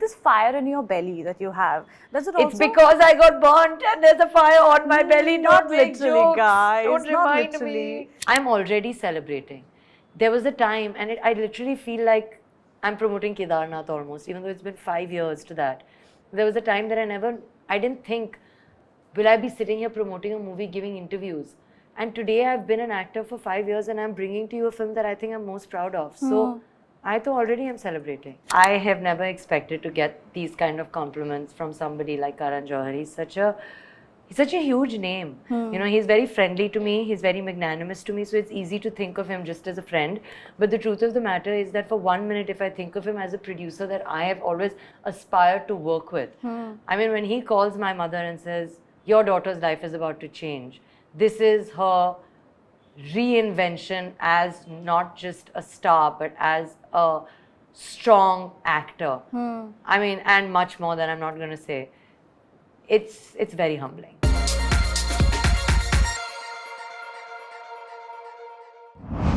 this fire in your belly that you have? Does it It's because I got burnt and there's a fire on my belly. Not Don't make literally, jokes. guys. Don't Not remind literally. me. I'm already celebrating. There was a time, and I literally feel like I'm promoting Kedarnath almost, even though it's been 5 years to that. There was a time that I didn't think, will I be sitting here promoting a movie, giving interviews? And today I've been an actor for 5 years and I'm bringing to you a film that I think I'm most proud of. So I thought already am celebrating. I have never expected to get these kind of compliments from somebody like Karan Johar. He's such a huge name. You know, he's very friendly to me. He's very magnanimous to me. So it's easy to think of him just as a friend. But the truth of the matter is that for 1 minute, if I think of him as a producer that I have always aspired to work with. I mean, when he calls my mother and says, your daughter's life is about to change. This is her reinvention as not just a star, but as a strong actor. I mean, and much more than I'm not going to say. It's very humbling.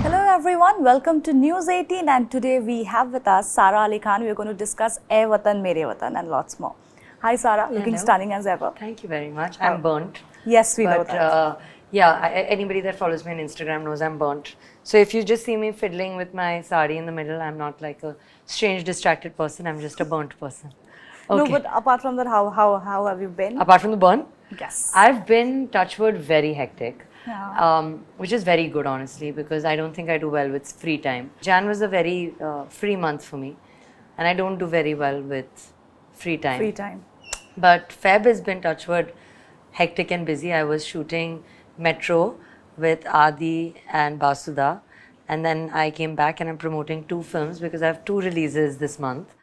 Hello everyone, welcome to News 18 and today we have with us Sara Ali Khan. We are going to discuss Ae Watan Mere Watan and lots more. Hi Sara, looking stunning as ever. Thank you very much. I'm burnt. Yes, we know that. Anybody that follows me on Instagram knows I'm burnt. So if you just see me fiddling with my sari in the middle, I'm not like a strange, distracted person. I'm just a burnt person. Okay. No, but apart from that, how have you been? Apart from the burn? Yes. I've been, touchwood, very hectic. Yeah. Which is very good, honestly, because I don't think I do well with free time. Jan was a very free month for me, and I don't do very well with free time. Free time. But Feb has been, touchwood, hectic and busy. I was shooting Metro with Adi and Basudha, and then I came back and I'm promoting 2 films because I have 2 releases this month.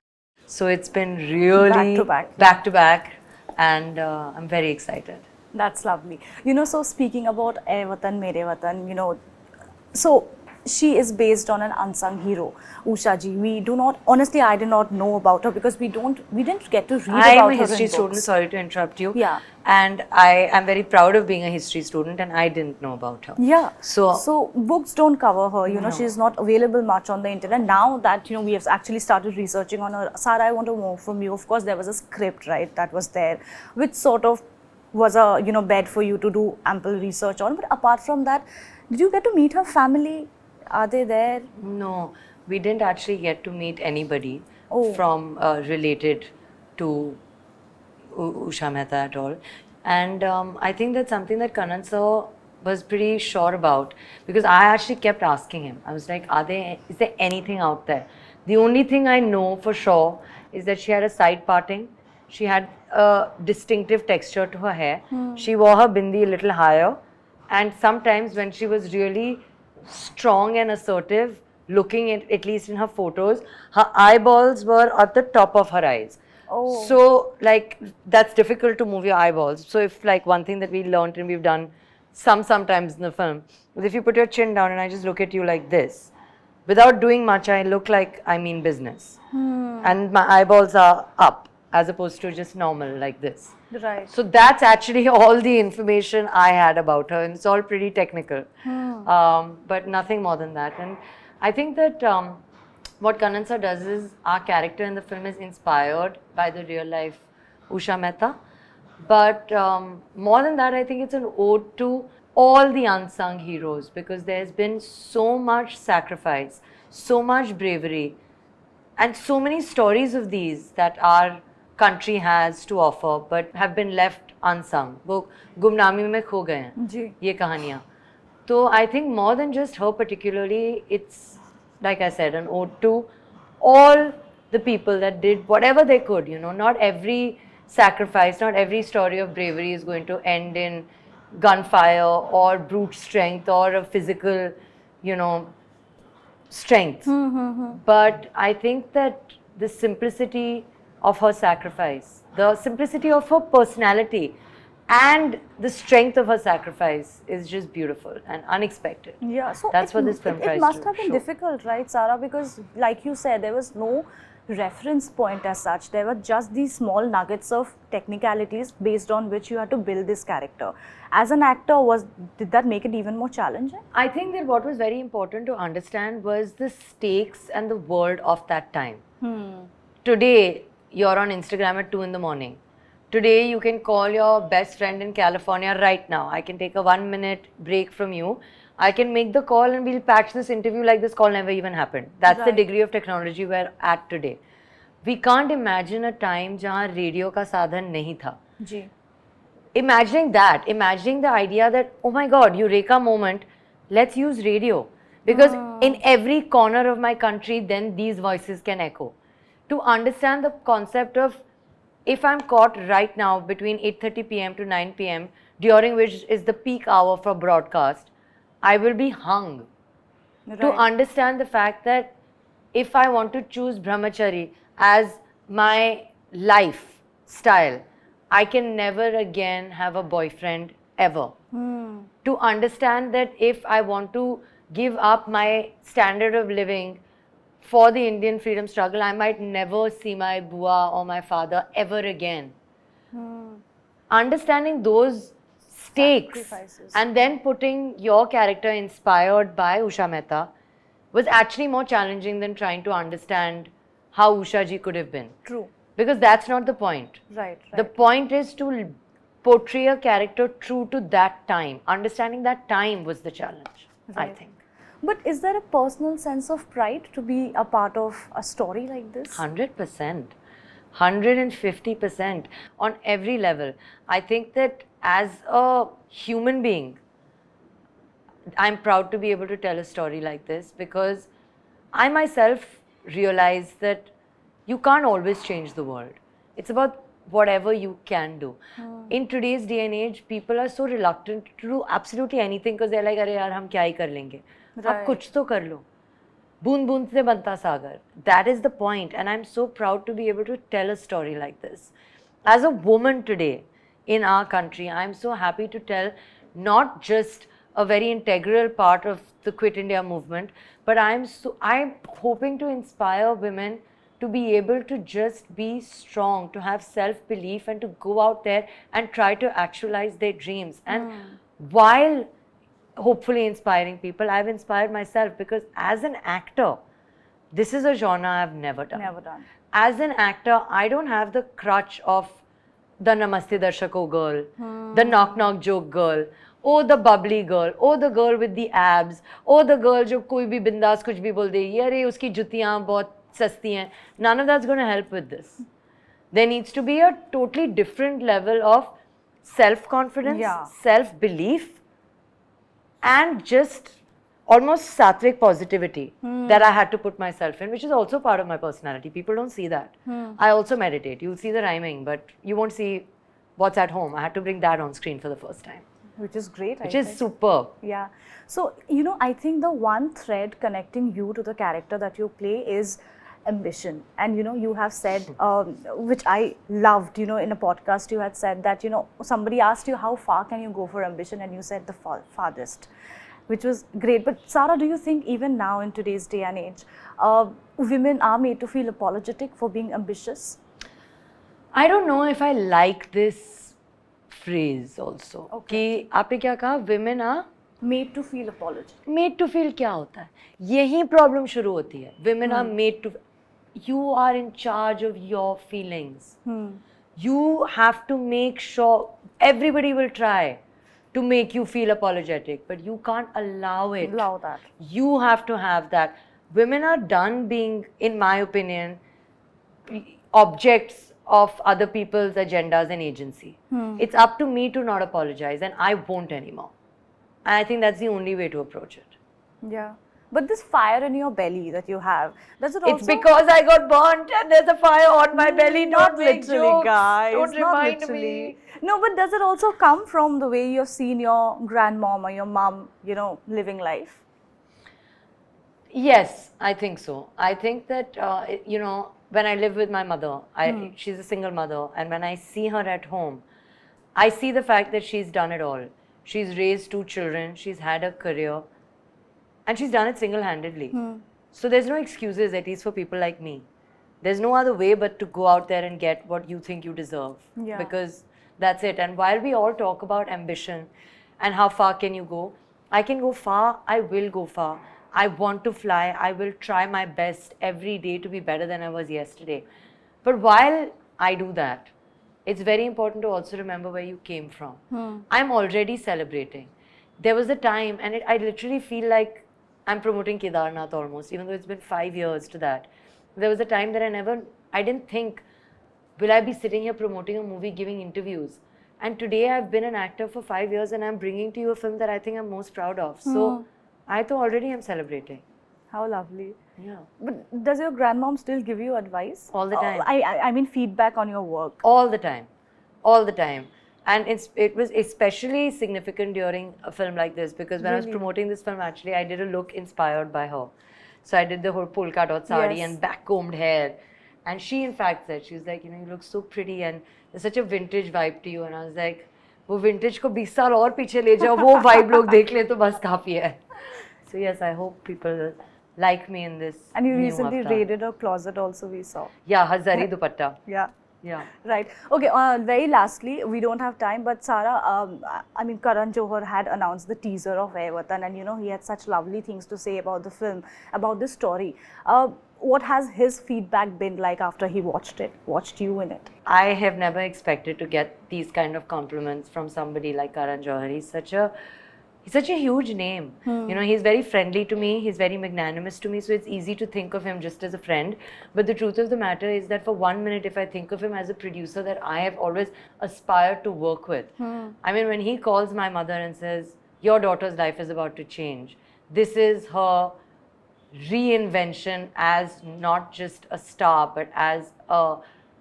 So it's been really back to back, and I'm very excited. That's lovely. You know, so speaking about Ae Watan Mere Watan, you know, so she is based on an unsung hero, Usha ji. We do not, honestly, I did not know about her because we didn't get to read about her. I'm a history student, sorry to interrupt you. Yeah. And I am very proud of being a history student, and I didn't know about her. Yeah. So books don't cover her, you know, she's not available much on the internet. Now that, you know, we have actually started researching on her, Sara, I want to know from you, of course, there was a script, right, that was there, which sort of was a, you know, bed for you to do ample research on. But apart from that, did you get to meet her family? Are they there? No, we didn't actually get to meet anybody from related to Usha Mehta at all. And I think that's something that Karan sir was pretty sure about, because I actually kept asking him. I was like, is there anything out there? The only thing I know for sure is that she had a side parting. She had a distinctive texture to her hair. She wore her bindi a little higher. And sometimes when she was really strong and assertive, looking at least in her photos, her eyeballs were at the top of her eyes. So like that's difficult to move your eyeballs. So if like one thing that we learned and we've done sometimes in the film is if you put your chin down and I just look at you like this, without doing much, I look like I mean business. And my eyeballs are up as opposed to just normal like this. Right. So that's actually all the information I had about her, and it's all pretty technical, but nothing more than that. And I think that what Karan sir does is our character in the film is inspired by the real life Usha Mehta, but more than that, I think it's an ode to all the unsung heroes, because there's been so much sacrifice, so much bravery, and so many stories of these that our country has to offer but have been left unsung. वो गुमनामी में खो गए हैं ये कहानियाँ. So I think more than just her particularly, it's like I said, an ode to all the people that did whatever they could. You know, not every sacrifice, not every story of bravery is going to end in gunfire or brute strength or a physical, you know, strength. But I think that the simplicity of her sacrifice, the simplicity of her personality, and the strength of her sacrifice is just beautiful and unexpected. Yeah, so that's what this film tries to show. It must have been difficult, right, Sara? Because like you said, there was no reference point as such. There were just these small nuggets of technicalities based on which you had to build this character. As an actor, did that make it even more challenging? I think that what was very important to understand was the stakes and the world of that time. Today, you're on Instagram at 2 in the morning. Today, you can call your best friend in California right now. I can take a 1-minute break from you. I can make the call and we'll patch this interview like this call never even happened. That's the degree of technology we're at today. We can't imagine a time जहाँ radio का साधन नहीं था. जी. Imagining that, imagining the idea that, oh my God, Eureka moment, let's use radio. Because in every corner of my country, then these voices can echo. To understand the concept of, if I'm caught right now between 8:30 p.m. to 9 p.m., during which is the peak hour for broadcast, I will be hung. Right. To understand the fact that if I want to choose brahmachari as my lifestyle, I can never again have a boyfriend ever. To understand that if I want to give up my standard of living for the Indian freedom struggle, I might never see my bua or my father ever again. Understanding those stakes and then putting your character inspired by Usha Mehta was actually more challenging than trying to understand how Usha ji could have been. True. Because that's not the point. Right. The point is to portray a character true to that time. Understanding that time was the challenge, I think. But is there a personal sense of pride to be a part of a story like this? 100%. 150% on every level. I think that as a human being, I'm proud to be able to tell a story like this because I myself realize that you can't always change the world. It's about whatever you can do. In today's day and age, people are so reluctant to do absolutely anything because they're like, "Arey yaar, hum kya hi kar lenge?" आप कुछ तो कर लो. बूंद बूंद से बनता सागर. That is the point, and I'm so proud to be able to tell a story like this. As a woman today in our country, I'm so happy to tell not just a very integral part of the Quit India movement, but I'm hoping to inspire women to be able to just be strong, to have self-belief, and to go out there and try to actualize their dreams. And while hopefully inspiring people, I've inspired myself because as an actor, this is a genre I've never done. Never done. As an actor, I don't have the crutch of the Namaste Darshako girl, the knock knock joke girl, or the bubbly girl, or the girl with the abs, or the girl जो कोई भी बिंदास कुछ भी बोल देगी, अरे उसकी जुतियाँ बहुत सस्ती हैं. None of that's going to help with this. There needs to be a totally different level of self-confidence, self-belief, and just almost sattvic positivity that I had to put myself in, which is also part of my personality. People don't see that. I also meditate. You'll see the rhyming, but you won't see what's at home. I had to bring that on screen for the first time. Which is great. Which is superb. Yeah. So, you know, I think the one thread connecting you to the character that you play is ambition. And, you know, you have said, which I loved, you know, in a podcast, you had said that, you know, somebody asked you how far can you go for ambition, and you said the farthest, which was great. But Sara, do you think even now in today's day and age, women are made to feel apologetic for being ambitious? I don't know if I like this phrase also. Okay. कि आपने क्या कहा? Women are made to feel apologetic. Made to feel क्या होता है? यही problem शुरू होती है. Women are made to. You are in charge of your feelings. You have to make sure everybody will try to make you feel apologetic, but you can't allow it. Allow that. You have to have that. Women are done being, in my opinion, objects of other people's agendas and agency. It's up to me to not apologize, and I won't anymore. And I think that's the only way to approach it. Yeah. But this fire in your belly that you have, does it also... It's because I got burnt and there's a fire on my belly. Not make literally, jokes. guys. Don't not remind literally. me. No, but does it also come from the way you've seen your grandmom or your mom, you know, living life? Yes, I think so. I think that, you know, when I live with my mother, she's a single mother, and when I see her at home, I see the fact that she's done it all. She's raised 2 children, she's had a career, and she's done it single-handedly. So there's no excuses, at least for people like me. There's no other way but to go out there and get what you think you deserve. Because that's it. And while we all talk about ambition and how far can you go, I can go far, I will go far. I want to fly, I will try my best every day to be better than I was yesterday. But while I do that, it's very important to also remember where you came from. I'm already celebrating. There was a time, and I literally feel like I'm promoting Kedarnath almost, even though it's been 5 years to that. There was a time that I didn't think, will I be sitting here promoting a movie, giving interviews? And today I've been an actor for 5 years and I'm bringing to you a film that I think I'm most proud of. So I thought already I'm celebrating. How lovely. Yeah. But does your grandmom still give you advice? All the time. I mean feedback on your work. All the time. All the time. And it was especially significant during a film like this because when I was promoting this film, actually, I did a look inspired by her. So I did the whole polka dot sari and back-combed hair. And she, in fact, said, she was like, you know, you look so pretty and there's such a vintage vibe to you. And I was like, वो vintage को 20 साल और पीछे ले जाओ, वो vibe लोग देख ले तो बस काफी है. So yes, I hope people like me in this. And you new recently avatar. raided a closet also, we saw. Yeah, Hazari dupatta. Yeah. Yeah. Right. Okay. Very lastly, we don't have time, but Sara, I mean, Karan Johar had announced the teaser of Ae Watan, and you know he had such lovely things to say about the film, about the story. What has his feedback been like after he watched you in it? I have never expected to get these kind of compliments from somebody like Karan Johar. He's such a huge name. You know, he's very friendly to me. He's very magnanimous to me. So it's easy to think of him just as a friend. But the truth of the matter is that for 1 minute, if I think of him as a producer that I have always aspired to work with. I mean, when he calls my mother and says, your daughter's life is about to change. This is her reinvention as not just a star, but as a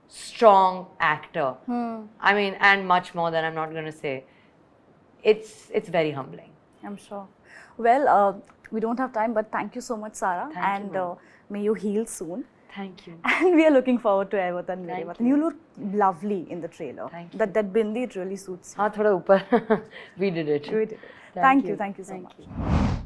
strong actor. I mean, and much more than I'm not going to say. It's very humbling. I'm sure. Well, we don't have time, but thank you so much, Sara. Thank you, and may you heal soon. Thank you. And we are looking forward to Ae Watan Mere Thank Watan. You look lovely in the trailer. Thank you. That bindi, it really suits you. हाँ थोड़ा ऊपर. We did it. We did it. Thank you so much. You.